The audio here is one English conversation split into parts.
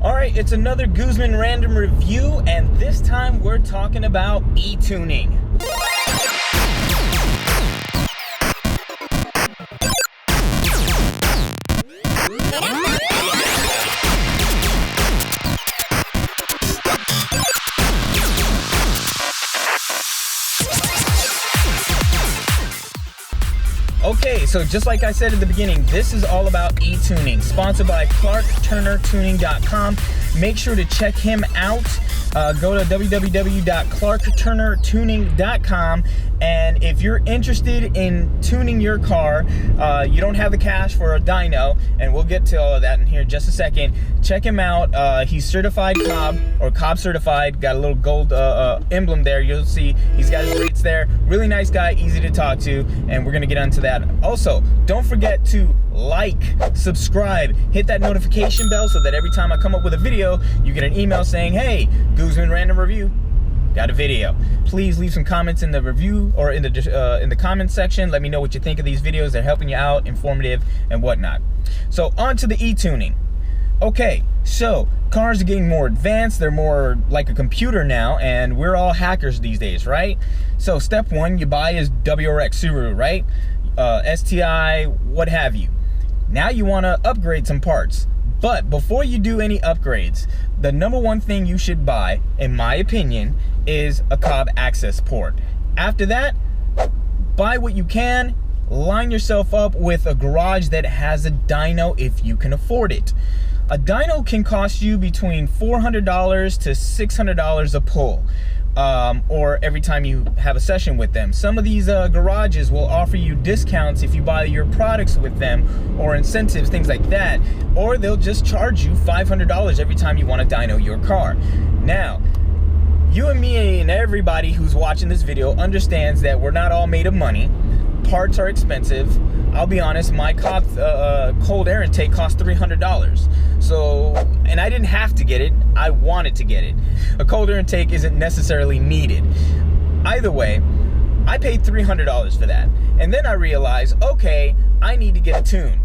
Alright, it's another Guzman random review, and this time we're talking about e-tuning. Okay, so just like I said at the beginning, this is all about e-tuning, sponsored by ClarkTurnerTuning.com. Make sure to check him out. Go to www.ClarkTurnerTuning.com, and if you're interested in tuning your car, you don't have the cash for a dyno, and we'll get to all of that in here in just a second. Check him out. He's certified Cobb, or Cobb certified. Got a little gold emblem there. You'll see he's got his rates there. Really nice guy, easy to talk to, and we're gonna get onto that. Also, don't forget to like, subscribe, hit that notification bell so that every time I come up with a video, you get an email saying, hey, Guzman random review, got a video. Please leave some comments in the review or in the comment section. Let me know what you think of these videos. They're helping you out, informative and whatnot. So on to the e-tuning. Okay, so cars are getting more advanced. They're more like a computer now, and we're all hackers these days, right? So step one you buy is WRX Subaru, right? STI, what have you. Now you want to upgrade some parts. But before you do any upgrades, the number one thing you should buy, in my opinion, is a Cobb Accessport. After that, buy what you can. Line yourself up with a garage that has a dyno if you can afford it. A dyno can cost you between $400 to $600 a pull, or every time you have a session with them. Some of these garages will offer you discounts if you buy your products with them, or incentives, things like that, or they'll just charge you $500 every time you want to dyno your car. Now, you and me and everybody who's watching this video understands that we're not all made of money. Parts are expensive. I'll be honest, my Cobb cold air intake cost $300. So, and I didn't have to get it, I wanted to get it. A cold air intake isn't necessarily needed. Either way, I paid $300 for that. And then I realized, okay, I need to get a tune.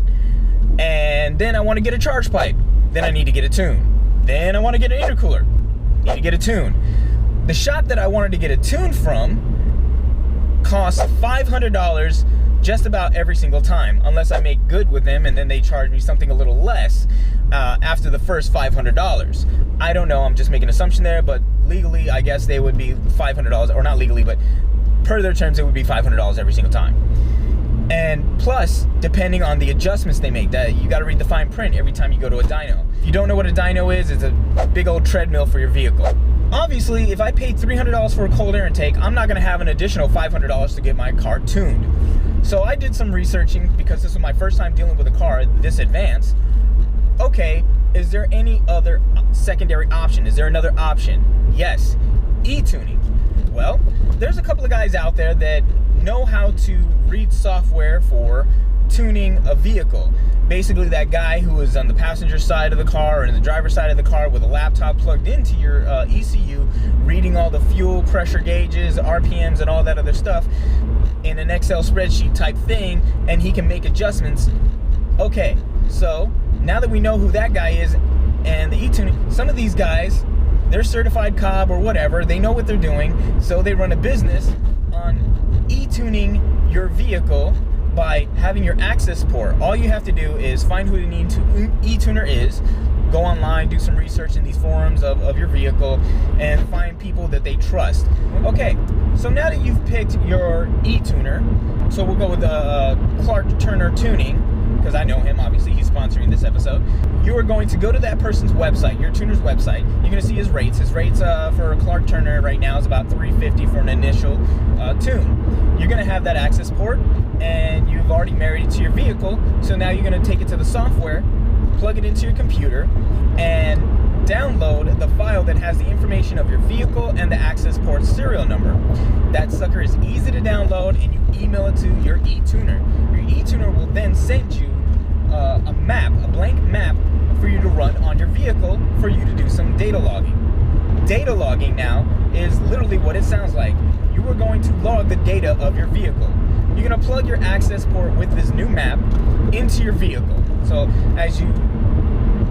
And then I want to get a charge pipe. Then I need to get a tune. Then I want to get an intercooler. Need to get a tune. The shop that I wanted to get a tune from costs $500 just about every single time, unless I make good with them and then they charge me something a little less after the first $500. I don't know, I'm just making an assumption there, but legally I guess they would be $500, or not legally, but per their terms it would be $500 every single time. And plus, depending on the adjustments they make, that you got to read the fine print every time you go to a dyno. If you don't know what a dyno is, it's a big old treadmill for your vehicle. Obviously, if I paid $300 for a cold air intake, I'm not going to have an additional $500 to get my car tuned. So I did some researching, because this was my first time dealing with a car this advanced. Okay, is there any other secondary option? Is there another option? Yes, e-tuning. Well, there's a couple of guys out there that know how to read software for tuning a vehicle. Basically, that guy who is on the passenger side of the car or in the driver's side of the car with a laptop plugged into your ECU, reading all the fuel pressure gauges, RPMs, and all that other stuff in an Excel spreadsheet type thing, and he can make adjustments. Okay, so now that we know who that guy is and the e-tuning, some of these guys, they're certified Cobb or whatever, they know what they're doing, so they run a business on e-tuning your vehicle by having your Accessport. All you have to do is find who the e-tuner is, go online, do some research in these forums of your vehicle, and find people that they trust. Okay, so now that you've picked your e-tuner, so we'll go with Clark Turner Tuning, because I know him, obviously, he's sponsoring this episode. You are going to go to that person's website, your tuner's website. You're going to see his rates. His rates for Clark Turner right now is about $350 for an initial tune. You're going to have that Accessport, and you've already married it to your vehicle, so now you're going to take it to the software, plug it into your computer, and download the file that has the information of your vehicle and the Accessport serial number. That sucker is easy to download, and you email it to your e-tuner. Your e-tuner will then send you a map, a blank map for you to run on your vehicle for you to do some data logging. Data logging now is literally what it sounds like. You are going to log the data of your vehicle. You're going to plug your Accessport with this new map into your vehicle. So as you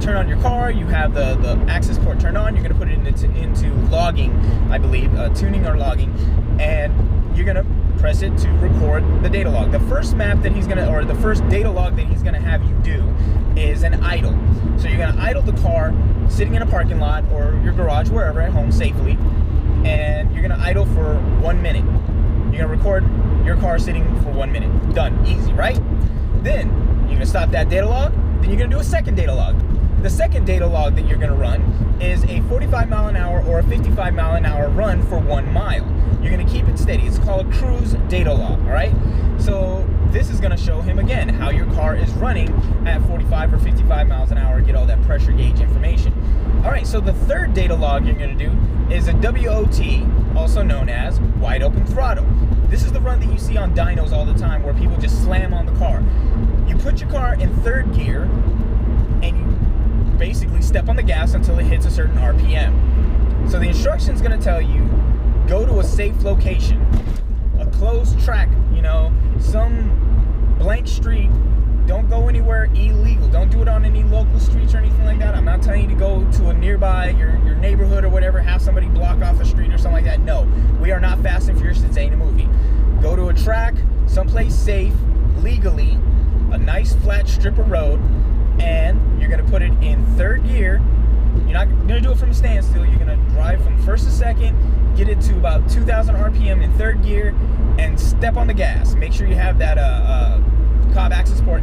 turn on your car, you have the Accessport turned on, you're gonna put it into logging, I believe, tuning or logging, and you're gonna press it to record the data log. The first map that he's gonna, or the first data log that he's gonna have you do is an idle. So you're gonna idle the car sitting in a parking lot or your garage, wherever, at home safely, and you're gonna idle for 1 minute. You're gonna record your car sitting for 1 minute. Done, easy, right? Then you're gonna stop that data log, then you're gonna do a second data log. The second data log that you're gonna run is a 45 mile an hour or a 55 mile an hour run for 1 mile. You're gonna keep it steady. It's called a cruise data log, all right? So this is gonna show him again how your car is running at 45 or 55 miles an hour, get all that pressure gauge information. All right, so the third data log you're gonna do is a WOT, also known as wide open throttle. This is the run that you see on dynos all the time where people just slam on the car. You put your car in third gear and you basically step on the gas until it hits a certain RPM. So the instruction is gonna tell you, go to a safe location, a closed track, you know, some blank street. Don't go anywhere illegal. Don't do it on any local streets or anything like that. I'm not telling you to go to a nearby, your neighborhood or whatever, have somebody block off a street or something like that. No, we are not Fast and Furious. It ain't a movie. Go to a track, someplace safe, legally, a nice flat strip of road, and you're gonna put it in third gear. You're not gonna do it from a standstill. You're gonna drive from first to second, get it to about 2,000 RPM in third gear, and step on the gas. Make sure you have that Cobb Accessport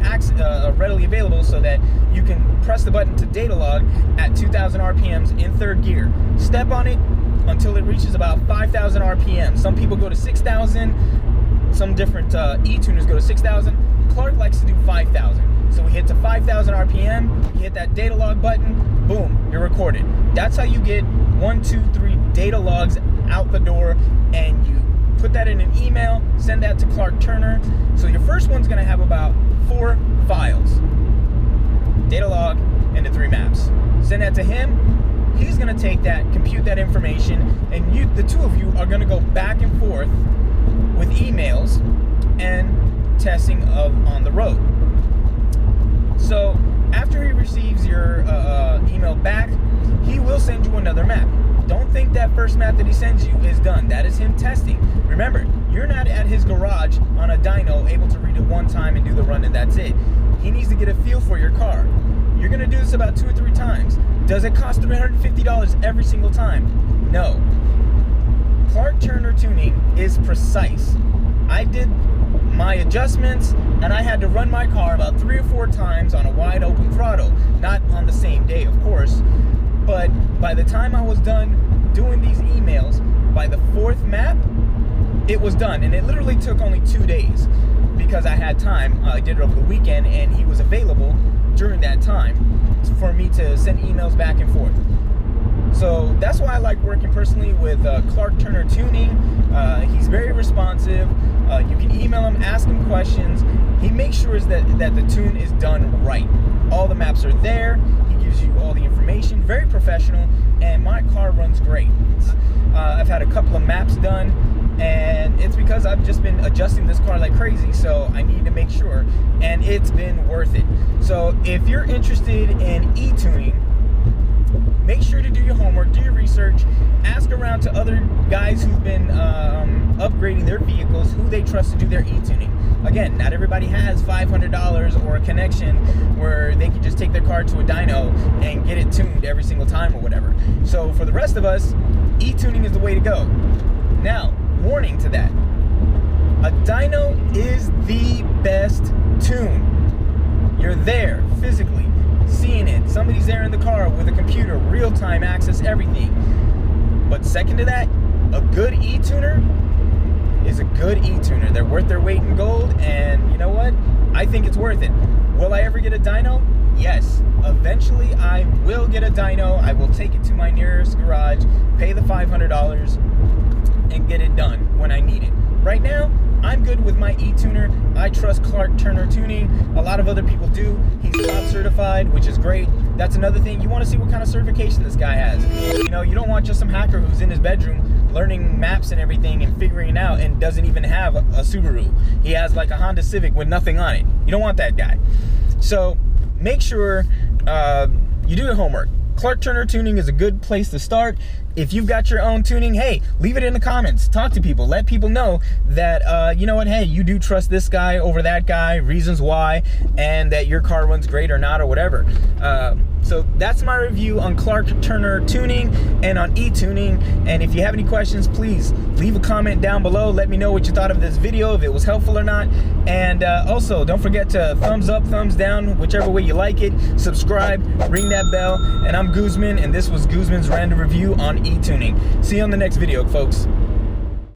readily available so that you can press the button to data log at 2,000 RPMs in third gear. Step on it until it reaches about 5,000 RPM. Some people go to 6,000. Some different e-tuners go to 6,000. Clark likes to do 5,000. So we hit to 5,000 RPM, you hit that data log button, boom, you're recorded. That's how you get 1, 2, 3 data logs out the door, and you put that in an email, send that to Clark Turner. So your first one's gonna have about 4 files. Data log and the 3 maps. Send that to him. He's gonna take that, compute that information, and you, the two of you, are gonna go back and forth with emails and testing on the road. So after he receives your email back, he will send you another map. Don't think that first map that he sends you is done. That is him testing. Remember, you're not at his garage on a dyno able to read it one time and do the run and that's it. He needs to get a feel for your car. You're gonna do this about 2 or 3 times. Does it cost $350 every single time? No. Clark Turner tuning is precise. I did my adjustments and I had to run my car about 3 or 4 times on a wide open throttle. Not on the same day, of course, but by the time I was done doing these emails, by the 4th map, it was done. And it literally took only 2 days because I had time. I did it over the weekend and he was available during that time for me to send emails back and forth. So that's why I like working personally with Clark Turner Tuning. He's very responsive. You can email him, ask him questions. He makes sure that the tune is done right. All the maps are there. He gives you all the information. Very professional, and my car runs great. I've had a couple of maps done, and it's because I've just been adjusting this car like crazy, so I need to make sure, and it's been worth it. So if you're interested in e-tuning, make sure to do your homework, do your research, ask around to other guys who've been upgrading their vehicles, who they trust to do their e-tuning. Again, not everybody has $500 or a connection where they can just take their car to a dyno and get it tuned every single time or whatever. So for the rest of us, e-tuning is the way to go. Now, warning to that. A dyno is the best tune. You're there physically, seeing it. Somebody's there in the car with a computer, real-time access, everything. But second to that, a good e-tuner is a good e-tuner. They're worth their weight in gold, and you know what? I think it's worth it. Will I ever get a dyno? Yes. Eventually, I will get a dyno. I will take it to my nearest garage, pay the $500, and get it done when I need it. Right now, I'm good with my e-tuner. I trust Clark Turner Tuning. A lot of other people do. He's Cobb certified, which is great. That's another thing. You want to see what kind of certification this guy has. You know, you don't want just some hacker who's in his bedroom learning maps and everything and figuring it out and doesn't even have a Subaru. He has like a Honda Civic with nothing on it. You don't want that guy. So make sure you do your homework. Clark Turner Tuning is a good place to start. If you've got your own tuning, hey, leave it in the comments. Talk to people. Let people know that, you know what, hey, you do trust this guy over that guy, reasons why, and that your car runs great or not or whatever. So that's my review on Clark Turner Tuning and on e-tuning. And if you have any questions, please leave a comment down below. Let me know what you thought of this video, if it was helpful or not. And also, don't forget to thumbs up, thumbs down, whichever way you like it. Subscribe, ring that bell. And I'm Guzman, and this was Guzman's Random Review on e-tuning. See you on the next video, folks.